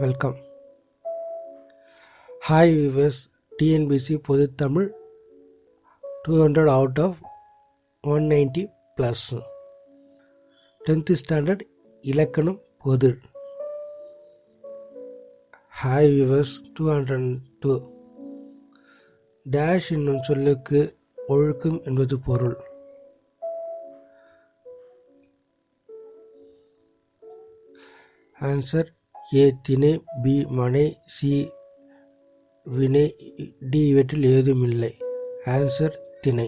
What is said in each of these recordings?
Welcome. Hi viewers, TNPSC பொதுத்தமிழ் 200 out of 190 plus 10th standard இலக்கணம் பொது. ஹாய் விவர்ஸ், 202 டேஷ் என்னும் சொல்லுக்கு ஒழுக்கம் என்பது பொருள். ஆன்சர் ஏ திணை, பி மனை, சி வினை, டி இவற்றில் ஏதுமில்லை. ஆன்சர் திணை.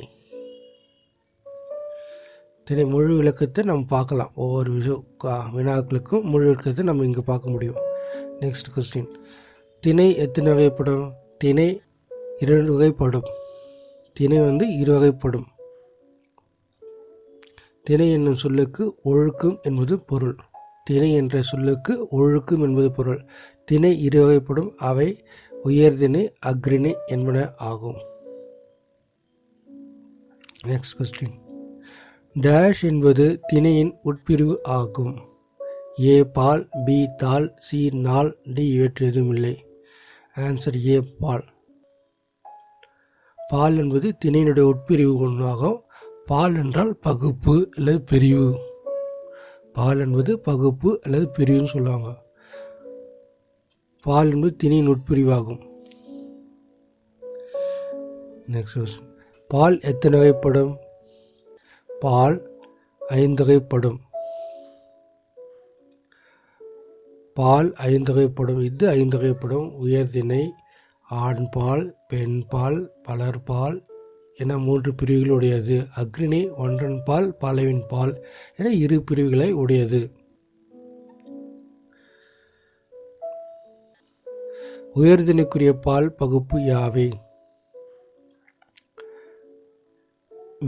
திணை முழு விளக்கத்தை நம்ம பார்க்கலாம். ஒவ்வொரு வினாக்களுக்கும் முழு விளக்கத்தை நம்ம இங்கே பார்க்க முடியும். நெக்ஸ்ட் கொஸ்டின், திணை எத்தனை வகைப்படும்? திணை 2 வகைப்படும். திணை 2 வகைப்படும். திணை என்னும் சொல்லுக்கு ஒழுக்கம் என்பது பொருள். திணை என்ற சொல்லுக்கு ஒழுக்கம் என்பது பொருள். திணை 2 வகைப்படும். அவை உயர்திணை, அஃறிணை என்பன ஆகும். நெக்ஸ்ட் கொஸ்டின், டேஷ் என்பது திணையின் உட்பிரிவு ஆகும். ஏ பால், பி தாள், சி நாள், டி இவற்று எதுவுமில்லை. ஆன்சர் ஏ பால். பால் என்பது திணையினுடைய உட்பிரிவு ஒன்றாகும். பால் என்றால் பகுப்பு அல்லது பிரிவு. பால் என்பது பகுப்பு அல்லது பிரிவுன்னு சொல்லுவாங்க. பால் என்பது திணையின் உட்பிரிவாகும். நெக்ஸ்ட், பால் எத்தனை வகைப்படும்? பால் 5 வகைப்படும். பால் 5 வகைப்படும். இது 5 வகைப்படும். உயர்திணை, ஆண்பால், பெண்பால், பலர்பால் என 3 பிரிவுகள் உடையது. அஃறிணை ஒன்றன்பால், பலவின் பால் என 2 பிரிவுகளை உடையது. உயர்திணைக்குரிய பால் பகுப்பு யாவை?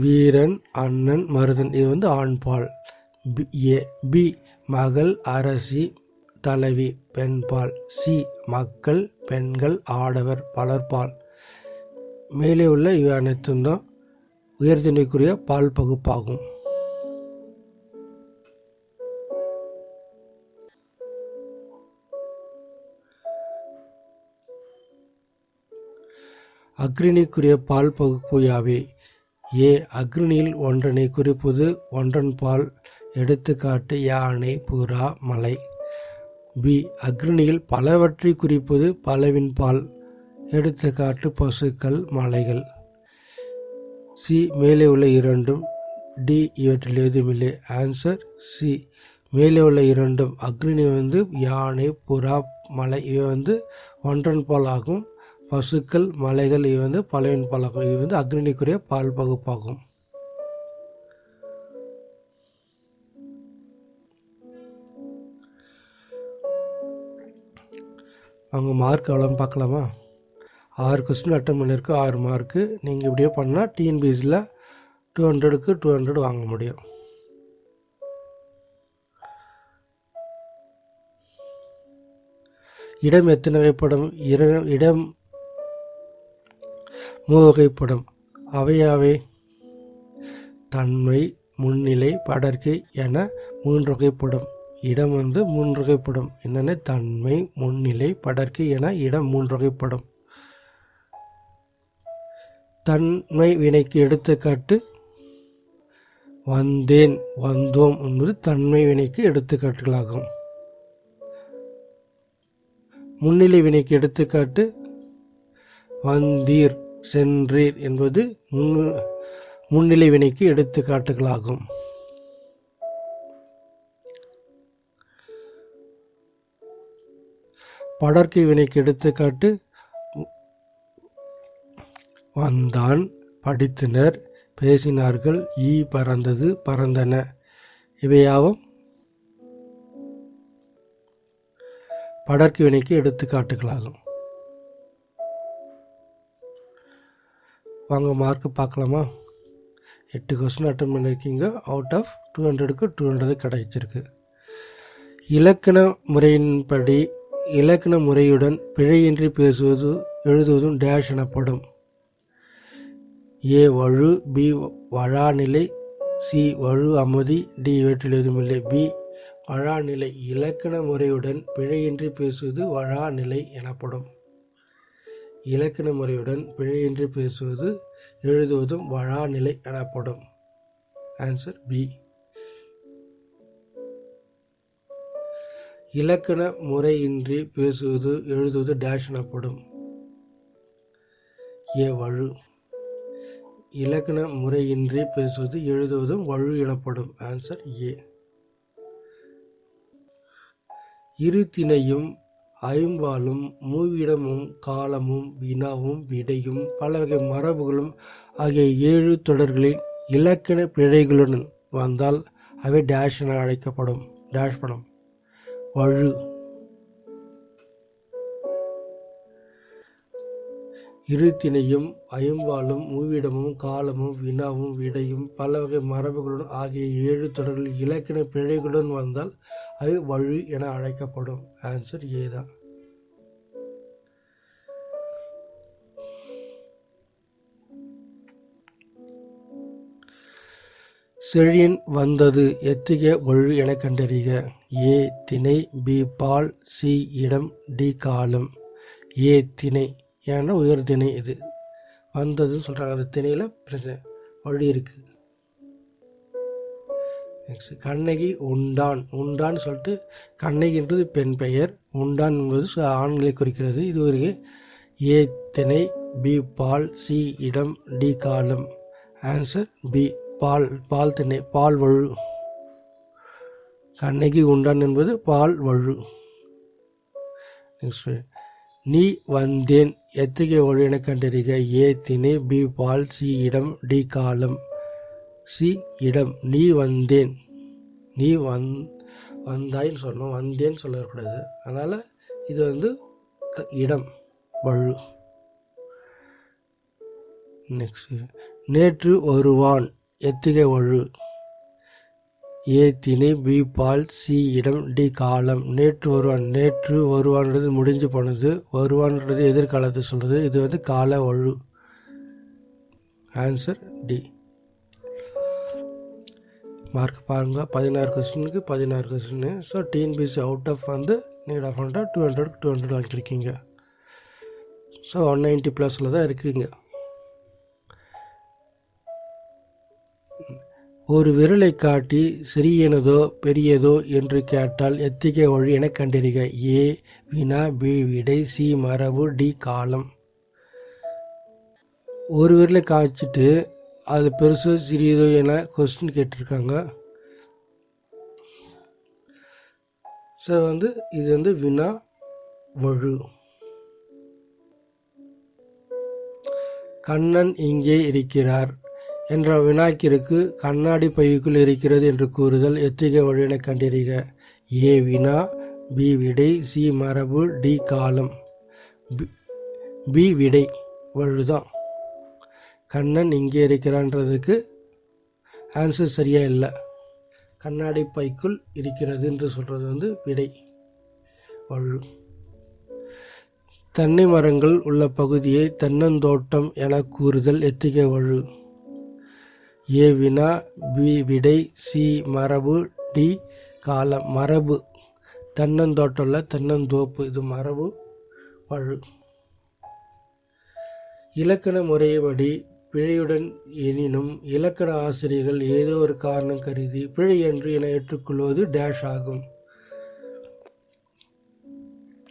வீரன், அண்ணன், மருதன் இது ஆண்பால். பி மகள், அரசி, தலைவி பெண்பால். சி மக்கள், பெண்கள், ஆடவர் பலர்பால். மேலே உள்ள இவை அனைத்தும் தான் உயர்திணைக்குரிய பால் பகுப்பாகும். அஃறிணைக்குரிய பால் பகுப்பு யாவை? ஏ அஃறிணையில் ஒன்றனை குறிப்பது ஒன்றன்பால். எடுத்துக்காட்டு யானை, புறா, மலை. பி அஃறிணையில் பலவற்றை குறிப்பது பலவின் பால். எடுத்துக்காட்டு பசுக்கள், மலைகள். சி மேலே உள்ள 2. டி இவற்றில் எதுவுமில்லை. ஆன்சர் சி மேலே உள்ள 2. அஃறிணை யானை, புறா, மலை இவை ஒன்றன் பால் ஆகும். பசுக்கள், மலைகள் இவை பலவின் பால் ஆகும். இவை அஃறிணைக்குரிய பால் பகுப்பாகும். அவங்க மார்க் எவ்வளோன்னு பார்க்கலாமா? 6 கொஸ்டின் அட்டன் பண்ணியிருக்கு, 6 மார்க்கு. நீங்கள் இப்படியே பண்ணால் டிஎன்பிஎஸ்சியில் 200க்கு 200 வாங்க முடியும். இடம் எத்தனை வகைப்படும்? இடம் 3 வகைப்படும். அவையாவை தன்மை, முன்னிலை, படர்க்கை என 3 வகைப்படும். இடம் 3 வகைப்படும். என்னென்ன? தன்மை, முன்னிலை, படர்க்கை என இடம் 3 வகைப்படும். தன்மை வினைக்கு எடுத்துக்காட்டு வந்தேன், வந்தோம் என்பது தன்மை வினைக்கு எடுத்துக்காட்டுகளாகும். முன்னிலை வினைக்கு எடுத்துக்காட்டு வந்தீர், சென்றீர் என்பது முன்னிலை வினைக்கு எடுத்துக்காட்டுகளாகும். படர்க்கை வினைக்கு எடுத்துக்காட்டு வந்தான், படித்தனர், பேசினார்கள், ஈ பறந்தது, பறந்தன இவையாவும் படர்க்கை வினைக்கு எடுத்துக்காட்டுகளாகும். வாங்க மார்க்கு பார்க்கலாமா? 8 கொஸ்டின் அட்டன் பண்ணியிருக்கீங்க. அவுட் ஆஃப் 200க்கு 200 கிடைச்சிருக்கு. இலக்கண முறையின்படி இலக்கண முறையுடன் பிழையின்றி பேசுவது எழுதுவதும் டேஷ் எனப்படும். ஏ வழு, பி வழாநிலை, சி வழு அமதி, டி இவற்றில் எதுவுமில்லை. பி வழாநிலை இலக்கண முறையுடன் பிழையின்றி பேசுவது வழாநிலை எனப்படும். இலக்கண முறையுடன் பிழையின்றி பேசுவது எழுதுவதும் வழாநிலை எனப்படும். Answer B. இலக்கண முறையின்றி பேசுவது எழுதுவது டேஷ் எனப்படும். ஏ வழு. இலக்கண முறையின்றி பேசுவது எழுதுவதும் வழு எனப்படும். Answer A. இரு திணையும் ஐம்பாலும் மூவிடமும் காலமும் வினாவும் விடையும் பலவகை மரபுகளும் ஆகிய 7 தொடர்களின் இலக்கண பிழைகளுடன் வந்தால் அவை டேஷ் என அழைக்கப்படும். டேஷ் படம் வழு. இரு திணையும் ஐம்பாலும் மூவிடமும் காலமும் வினாவும் விடையும் பலவகை மரபுகளுடன் ஆகிய 7 தொடர்களில் இலக்கண பிழைகளுடன் வந்தால் அவை வழு என அழைக்கப்படும். ஆன்சர் ஏதான். செழியன் வந்தது எத்திக வழு என கண்டறிக. ஏ திணை, பி பால், சி இடம், டி காலம். ஏ திணை ஏன்னா உயர் திணை இது வந்ததுன்னு சொல்கிறாங்க. அந்த திணையில் பிரச்சனை வழி இருக்குது. நெக்ஸ்ட் கண்ணகி உண்டான். உண்டான்னு சொல்லிட்டு கண்ணகின்றது பெண் பெயர், உண்டான் என்பது ஆண்களை குறிக்கிறது. இது ஒரு ஏ திணை, பி பால், சி இடம், டி காலம். ஆன்சர் பி பால். பால் திணை பால் வழு. கண்ணகி உண்டான் என்பது பால் வழு. நெக்ஸ்ட் நீ வந்தேன் எத்தகைய வழு என கண்டறிக. ஏ திணை, பி பால், சி இடம், டி காலம். சி இடம் நீ வந்தேன். நீ வந்தாயின்னு சொல்லணும், வந்தேன்னு சொல்லக்கூடாது. அதனால் இது இடம் வழு. நெக்ஸ்ட் நேற்று வருவான் எத்திகை வழு. ஏ திணை, பி பால், சி இடம், டி காலம். நேற்று வருவான். நேற்று வருவான்றது முடிஞ்சு போனது, வருவான்றது எதிர்காலத்தை சொல்கிறது. இது கால வழு. Answer D. மார்க் பாருங்கள், 16 கொஸ்டினுக்கு 16 question. So TNPSC out of need of 200க்கு 200 வாங்கியிருக்கீங்க. ஸோ 190 ப்ளஸில் தான் இருக்கீங்க. ஒரு விரலை காட்டி சிறியனதோ பெரியதோ என்று கேட்டால் எத்திகை வழு என கண்டறிக. ஏ வினா, பி விடை, சி மரபு, டி காலம். ஒரு விரலை காய்ச்சிட்டு அது பெருசோ சிறியதோ என கொஸ்டின் கேட்டிருக்காங்க. ஸோ இது வினா வழு. கண்ணன் இங்கே இருக்கிறார் என்ற வினாக்கிற்கு கண்ணாடி பைக்குள் இருக்கிறது என்று கூறுதல் எத்திகை வழு என கண்டறிக. ஏ வினா, பி விடை, சி மரபு, டி காலம். பி விடை வழுதான். கண்ணன் இங்கே இருக்கிறான்றதுக்கு ஆன்சர் சரியா இல்லை. கண்ணாடி பைக்குள் இருக்கிறது என்று சொல்கிறது விடை வழு. தென்னை மரங்கள் உள்ள பகுதியை தென்னந்தோட்டம் என கூறுதல் எத்திகை வழு. ஏ வினா, பி விடை, சி மரபு, டி காலம். மரபு தென்னந்தோட்டம்ல தென்னந்தோப்பு, இது மரபு வழு. இலக்கண முறைப்படி பிழையுடன் எனினும் இலக்கண ஆசிரியர்கள் ஏதோ ஒரு காரணம் கருதி பிழை என்று என ஏற்றுக்கொள்வது டேஷ் ஆகும்.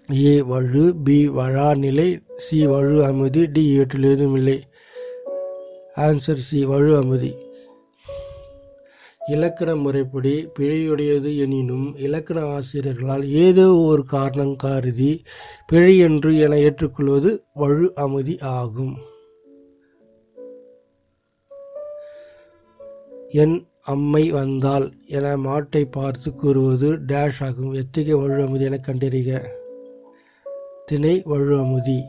ஏ வழு, பி வழாநிலை, சி வழு அமுதி, டி இவற்றில் ஏதும் இல்லை. ஆன்சர் சி வழு அமுதி. இலக்கண முறைப்படி பிழையுடையது எனினும் இலக்கண ஆசிரியர்களால் ஏதோ ஒரு காரணம் கருதி பிழை என்று என ஏற்றுக்கொள்வது வழு அமுதி ஆகும். என் அம்மை வந்தால் என மாட்டை பார்த்து கூறுவது டேஷ் ஆகும். எத்திகை வழு அமுதி என கண்டறிக. திணை வழு அமுதி.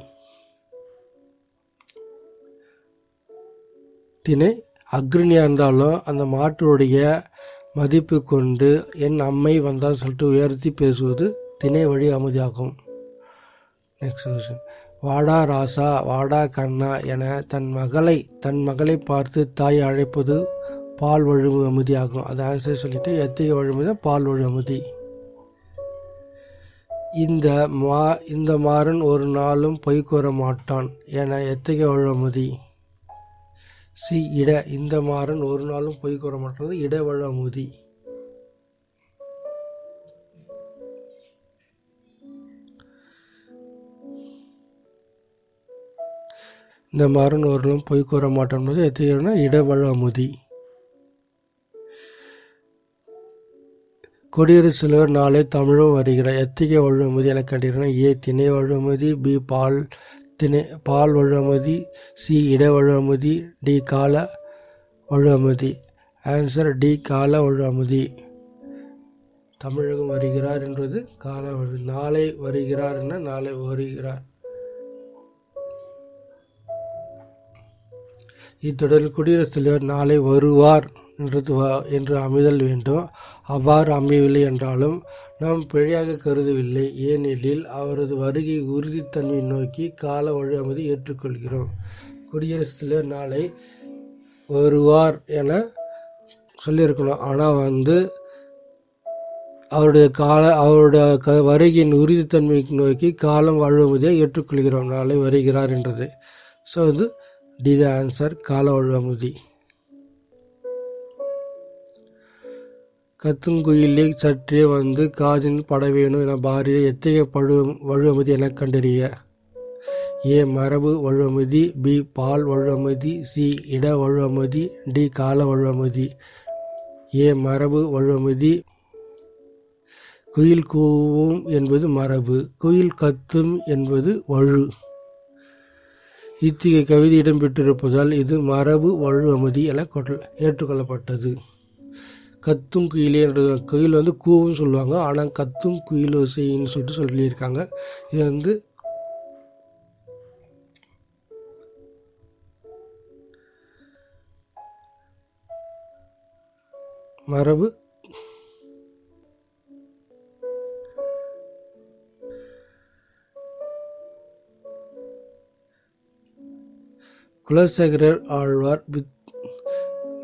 திணை அக்ரணியாக இருந்தாலும் அந்த மாட்டுடைய மதிப்பு கொண்டு என் அம்மை வந்தால் சொல்லிட்டு உயர்த்தி பேசுவது திணை வழி அமுதியாகும். Next question. வாடா ராசா, வாடா கண்ணா என தன் மகளை பார்த்து தாய் அழைப்பது பால் வழு அமுதி ஆகும். அது ஆன்சர் சொல்லிட்டு எத்தகைய வழுமதி பால் வழு அமுதி. இந்த மாறன் ஒரு நாளும் பொய் கூற மாட்டான் என எத்தகைய வழுமதி. சி இட. இந்த மாறன் ஒரு நாளும் பொய் கூற மாட்டான் இட வழு அமுதி. இந்த மாறன் ஒரு நாளும் பொய் கூற மாட்டான் என்பது எத்தகைய இட வழு அமுதி. குடியரசுத் தலைவர் நாளை தமிழும் வருகிறார். எத்தகைய வழுமதி என கண்டீர்கள். ஏ திணை வழுமதி, பி பால் வழுமதி, சி இட வழுமதி, டி கால வழுமதி. ஆன்சர் டி கால வழுமதி. தமிழகம் வருகிறார் என்பது கால வழு. நாளை வருகிறார் என நாளை வருகிறார். இத்தொடரில் குடியரசுத் தலைவர் நாளை வருவார் என்று அமைதல் வேண்டும். அவ்வாறு அமையவில்லை என்றாலும் நாம் பிழையாக கருதவில்லை. ஏனெனில் அவரது வருகை உறுதித்தன்மை நோக்கி கால வழு அமுதி ஏற்றுக்கொள்கிறோம். குடியரசுத் தலைவர் நாளை வருவார் என சொல்லியிருக்கணும். ஆனால் அவருடைய வருகையின் உறுதித்தன்மை நோக்கி காலம் வழு அமுதியை ஏற்றுக்கொள்கிறோம். நாளை வருகிறார் என்றது. ஸோ இது டி த ஆன்சர் கால வழு அமுதி. கத்துங்குயிலே சற்றே வந்து காதின் பட வேணும் என பாரதி எத்தகைய வழுமதி என கண்டறிய. ஏ மரபு வழுமதி, பி பால் வழுமதி, சி இட வழுமதி, டி கால வழுமதி. ஏ மரபு வழுமதி. குயில் கூவும் என்பது மரபு, குயில் கத்தும் என்பது வழு. இத்தகைய கவிதை இடம்பெற்றிருப்பதால் இது மரபு வழு அமுதி என ஏற்றுக்கொள்ளப்பட்டது. கத்தும் குயிலே என்ற குயில் கூவும் சொல்லுவாங்க. ஆனால் கத்தும் குயில் ஓசைன்னு சொல்லியிருக்காங்க. இது மரபு. குலசேகரர் ஆழ்வார்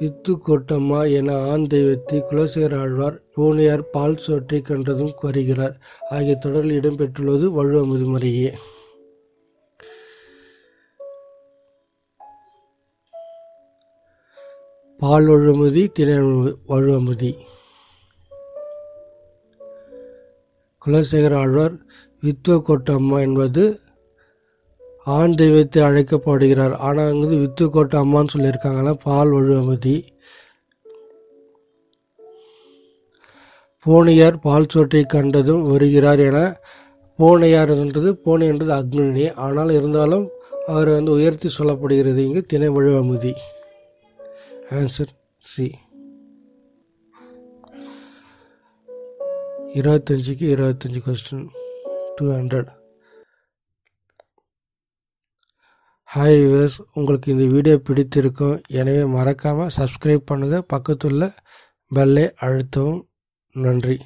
வித்து கோட்டம்மா என ஆண் தெய்வத்தை குலசேகர ஆழ்வார் பூனையார் பால் சோற்றை கண்டதும் வருகிறார் ஆகிய தொடரில் இடம்பெற்றுள்ளது வழு அமுதி முறையே. பால் வழுமதி, திணை வழு அமுதி. குலசேகர ஆழ்வார் வித்துவ கோட்டம்மா என்பது ஆண் தெய்வத்தை அழைக்கப்படுகிறார். ஆனால் அங்கு வித்து கோட்டை அம்மான்னு சொல்லியிருக்காங்களா. பால் வழு அமுதி. பூனையார் பால் சோற்றை கண்டதும் வருகிறார் என பூனை என்றது அக்னி. ஆனால் இருந்தாலும் அவர் உயர்த்தி சொல்லப்படுகிறது. இங்கு திணை வழு அமுதி. Answer C. 25க்கு 25 கொஸ்டின் 200. ஹாய் வியூவர்ஸ், உங்களுக்கு இந்த வீடியோ பிடித்திருக்கும். எனவே மறக்காமல் சப்ஸ்கிரைப் பண்ணுங்கள். பக்கத்துள்ள பெல்லை அழுத்தவும். நன்றி.